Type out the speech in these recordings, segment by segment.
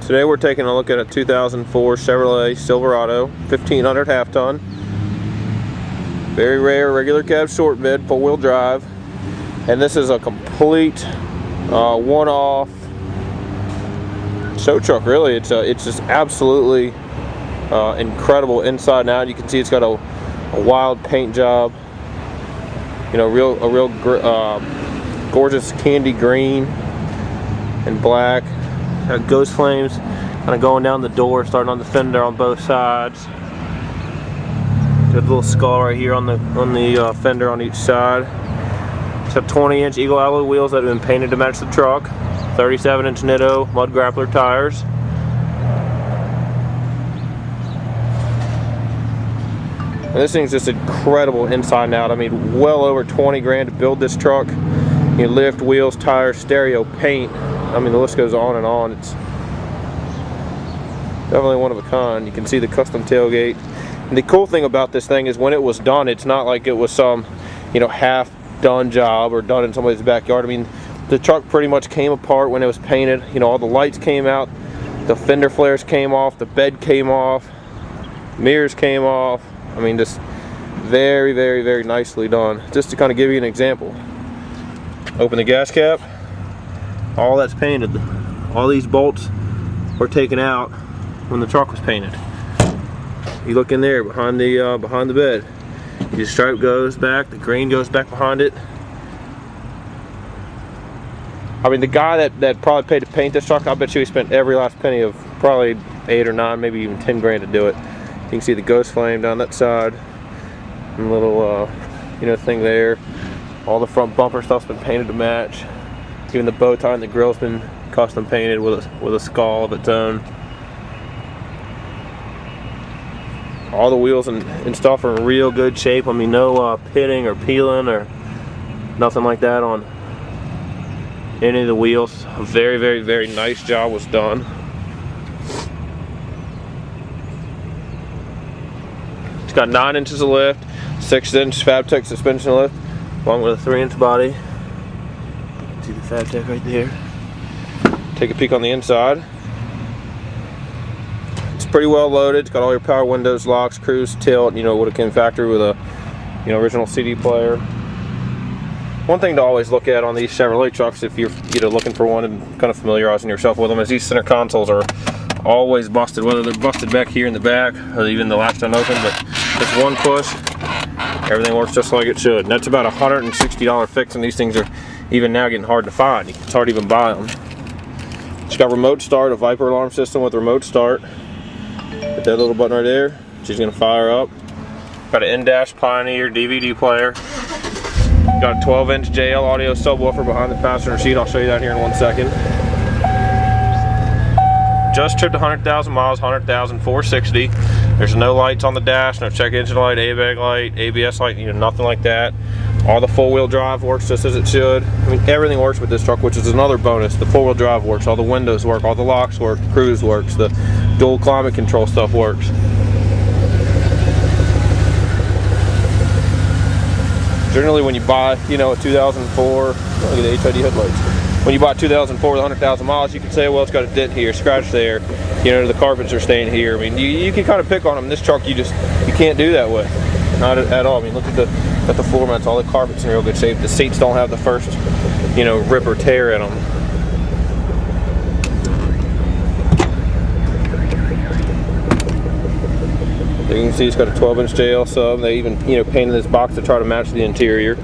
Today we're taking a look at a 2004 Chevrolet Silverado 1500 half-ton. Very rare, regular cab short bed, four-wheel drive. And this is a complete one-off show truck, really. It's just absolutely incredible inside and out. You can see it's got a wild paint job. You know, a real gorgeous candy green and black. Got ghost flames kind of going down the door, starting on the fender on both sides. Got a little skull right here on the fender on each side. It's got 20-inch Eagle alloy wheels that have been painted to match the truck. 37-inch Nitto mud grappler tires. And this thing's just incredible inside and out. I mean, well over 20 grand to build this truck. You lift, wheels, tires, stereo, paint. I mean, the list goes on and on. It's definitely one of a kind. You can see the custom tailgate. And the cool thing about this thing is when it was done, it's not like it was some, you know, half done job or done in somebody's backyard. I mean, the truck pretty much came apart when it was painted. You know, all the lights came out, the fender flares came off, the bed came off, mirrors came off. I mean, just very, very, very nicely done. Just to kind of give you an example. Open the gas cap. All that's painted. All these bolts were taken out when the truck was painted. You look in there behind the bed. Your stripe goes back, the green goes back behind it. I mean, the guy that probably paid to paint this truck, I bet you he spent every last penny of probably 8 or 9, maybe even 10 grand to do it. You can see the ghost flame down that side, and a little you know, thing there. All the front bumper stuff's been painted to match. Even the bow tie and the grill's been custom painted with a skull of its own. All the wheels and stuff are in real good shape. I mean, no pitting or peeling or nothing like that on any of the wheels. A very, very, very nice job was done. It's got 9 inches of lift, 6-inch Fabtech suspension lift, along with a 3-inch body. See the Fabtech right there. Take a peek on the inside. It's pretty well loaded. It's got all your power windows, locks, cruise, tilt. You know, would have came factory with a, you know, original CD player. One thing to always look at on these Chevrolet trucks, if you're, you know, looking for one and kind of familiarizing yourself with them, is these center consoles are always busted. Whether they're busted back here in the back or even the latch unopened, but just one push, everything works just like it should. And that's about a $160 fix, and these things are even now getting hard to find. It's hard to even buy them. It's got remote start, a Viper alarm system with remote start. Hit that little button right there. She's gonna fire up. Got an in-dash Pioneer DVD player. Got a 12-inch JL audio subwoofer behind the passenger seat. I'll show you that here in 1 second. Just tripped 100,000 miles, 100,460. There's no lights on the dash, no check engine light, airbag light, ABS light, you know, nothing like that. All the four-wheel drive works just as it should. I mean, everything works with this truck, which is another bonus. The four-wheel drive works, all the windows work, all the locks work, the cruise works, the dual climate control stuff works. Generally, when you buy, you know, a 2004, look at the HID headlights. When you buy a 2004 with 100,000 miles, you can say, well, it's got a dent here, scratch there, you know, the carpets are staying here. I mean, you can kind of pick on them. This truck, you can't do that with. Not at all. I mean, look at the floor mats, all the carpets in real good shape. The seats don't have the first, you know, rip or tear in them. You can see it's got a 12-inch JL sub. They even, you know, painted this box to try to match the interior.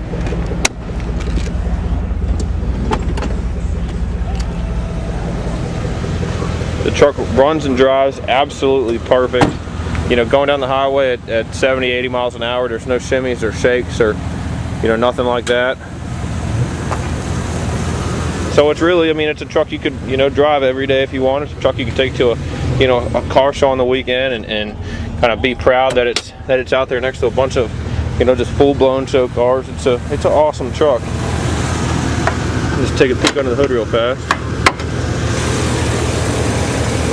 The truck runs and drives absolutely perfect. You know, going down the highway at 70, 80 miles an hour, there's no shimmies or shakes or, you know, nothing like that. So it's really, I mean, it's a truck you could, you know, drive every day if you want. It's a truck you could take to a, you know, a car show on the weekend and kind of be proud that it's out there next to a bunch of, you know, just full-blown show cars. It's an awesome truck. Just take a peek under the hood real fast.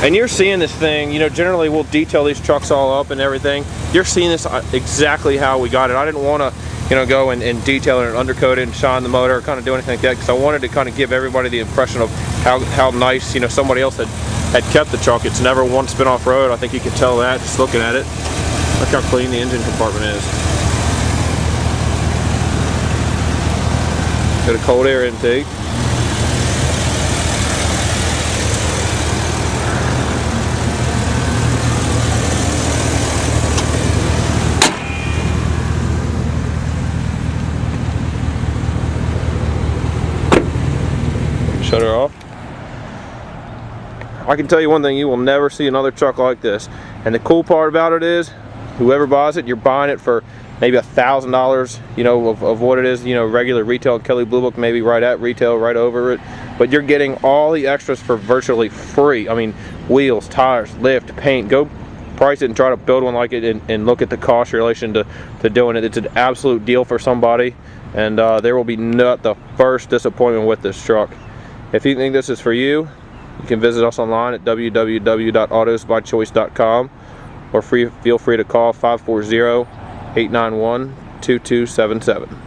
And you're seeing this thing, you know, generally we'll detail these trucks all up and everything. You're seeing this exactly how we got it. I didn't want to, go and detail it and undercoat it and shine the motor or kind of do anything like that, because I wanted to kind of give everybody the impression of how nice, somebody else had kept the truck. It's never once been off road. I think you can tell that just looking at it. Look how clean the engine compartment is. Got a cold air intake. Shut her off. I can tell you one thing, you will never see another truck like this. And the cool part about it is, whoever buys it, you're buying it for maybe $1,000, of what it is, regular retail. Kelly Blue Book maybe right at retail, right over it. But you're getting all the extras for virtually free. I mean, wheels, tires, lift, paint. Go price it and try to build one like it, and look at the cost relation to doing it. It's an absolute deal for somebody, and there will be not the first disappointment with this truck. If you think this is for you, you can visit us online at www.autosbychoice.com, or feel free to call 540-891-2277.